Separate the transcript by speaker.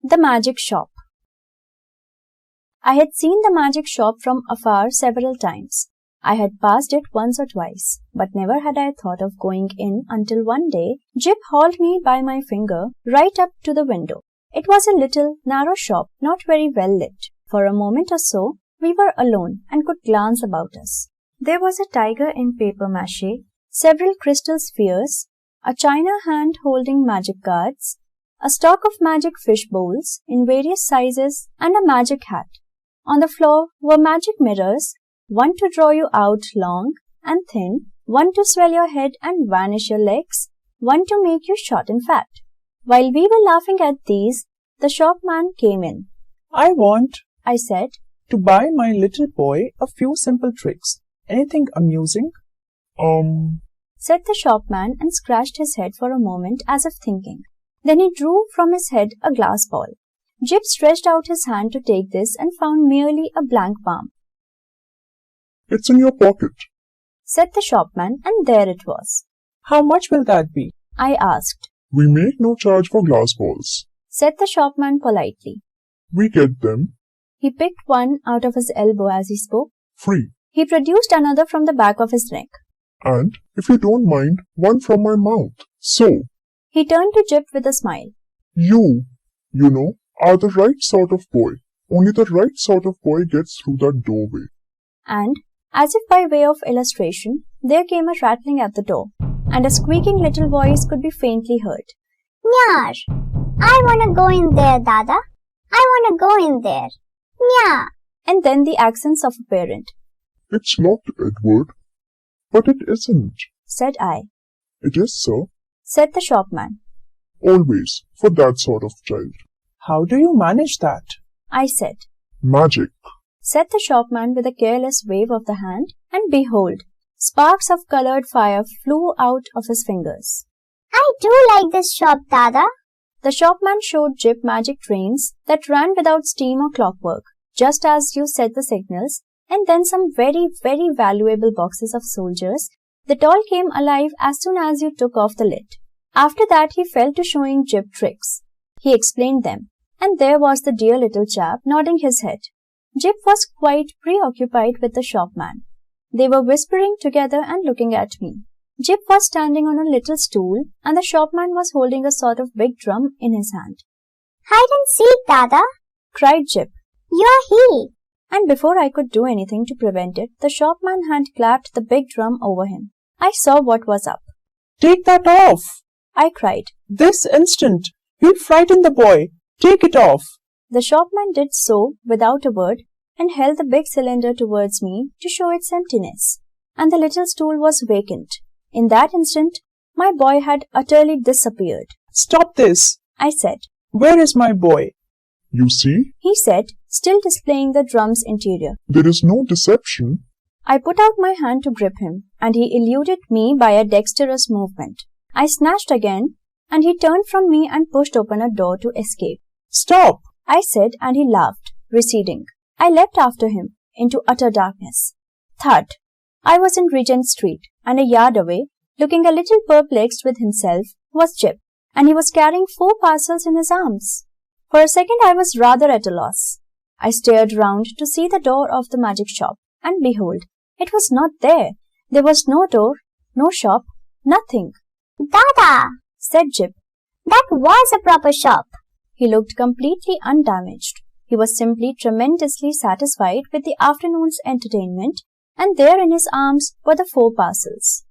Speaker 1: The Magic Shop. I had seen the magic shop from afar several times. I had passed it once or twice, but never had I thought of going in until one day Jip hauled me by my finger right up to the window. It was a little, narrow shop, not very well lit. For a moment or so, we were alone and could glance about us. There was a tiger in paper mache, several crystal spheres, a china hand holding magic cards, a stock of magic fish bowls in various sizes, and a magic hat. On the floor were magic mirrors, one to draw you out long and thin, one to swell your head and vanish your legs, one to make you short and fat. While we were laughing at these, the shopman came in.
Speaker 2: "I want,"
Speaker 1: I said,
Speaker 2: "to buy my little boy a few simple tricks. Anything amusing?"
Speaker 1: Said the shopman and scratched his head for a moment as if thinking. Then he drew from his head a glass ball. Jip stretched out his hand to take this and found merely a blank palm.
Speaker 3: "It's in your pocket,"
Speaker 1: said the shopman, and there it was.
Speaker 2: "How much will that be?"
Speaker 1: I asked.
Speaker 3: "We make no charge for glass balls,"
Speaker 1: said the shopman politely.
Speaker 3: "We get them
Speaker 1: He picked one out of his elbow as he spoke.
Speaker 3: free.
Speaker 1: He produced another from the back of his neck.
Speaker 3: And, if you don't mind, one from my mouth. So,
Speaker 1: He turned to Jip with a smile.
Speaker 3: you know, are the right sort of boy. Only the right sort of boy gets through that doorway."
Speaker 1: And, as if by way of illustration, there came a rattling at the door, and a squeaking little voice could be faintly heard.
Speaker 4: Nyar, I wanna go in there, Dada. I wanna go in there. Nya.
Speaker 1: And then the accents of a parent.
Speaker 3: "It's locked, Edward." "But it isn't."
Speaker 1: Said I.
Speaker 3: "It is, sir.
Speaker 1: Said the shopman.
Speaker 3: Always, for that sort of child."
Speaker 2: "How do you manage that?"
Speaker 1: I said.
Speaker 3: "Magic."
Speaker 1: Said the shopman with a careless wave of the hand, and behold, sparks of colored fire flew out of his fingers.
Speaker 4: I do like this shop, Dada.
Speaker 1: The shopman showed Jip magic trains that ran without steam or clockwork, just as you set the signals, and then some very, very valuable boxes of soldiers that all came alive as soon as you took off the lid. After that he fell to showing Jip tricks. He explained them, and there was the dear little chap nodding his head. Jip was quite preoccupied with the shopman. They were whispering together and looking at me. Jip was standing on a little stool, and the shopman was holding a sort of big drum in his hand.
Speaker 4: Hide and seek, Dada.
Speaker 1: Cried Jip.
Speaker 4: You're he.
Speaker 1: And before I could do anything to prevent it, the shopman had clapped the big drum over him. I saw what was up.
Speaker 2: "Take that off!"
Speaker 1: I cried.
Speaker 2: "This instant! You'll frighten the boy! Take it off!"
Speaker 1: The shopman did so without a word and held the big cylinder towards me to show its emptiness. And the little stool was vacant. In that instant, my boy had utterly disappeared.
Speaker 2: "Stop this!"
Speaker 1: I said.
Speaker 2: "Where is my boy?"
Speaker 3: "You see,
Speaker 1: He said, still displaying the drum's interior.
Speaker 3: there is no deception."
Speaker 1: I put out my hand to grip him, and he eluded me by a dexterous movement. I snatched again, and he turned from me and pushed open a door to escape.
Speaker 2: "Stop!"
Speaker 1: I said, and he laughed, receding. I leapt after him, into utter darkness. Thud! I was in Regent Street, and a yard away, looking a little perplexed with himself, was Jip, and he was carrying 4 parcels in his arms. For a second I was rather at a loss. I stared round to see the door of the magic shop, and behold, it was not there. There was no door, no shop, nothing.
Speaker 4: Dada,
Speaker 1: Said Jip.
Speaker 4: that was a proper shop.
Speaker 1: He looked completely undamaged. He was simply tremendously satisfied with the afternoon's entertainment, and there in his arms were the 4 parcels.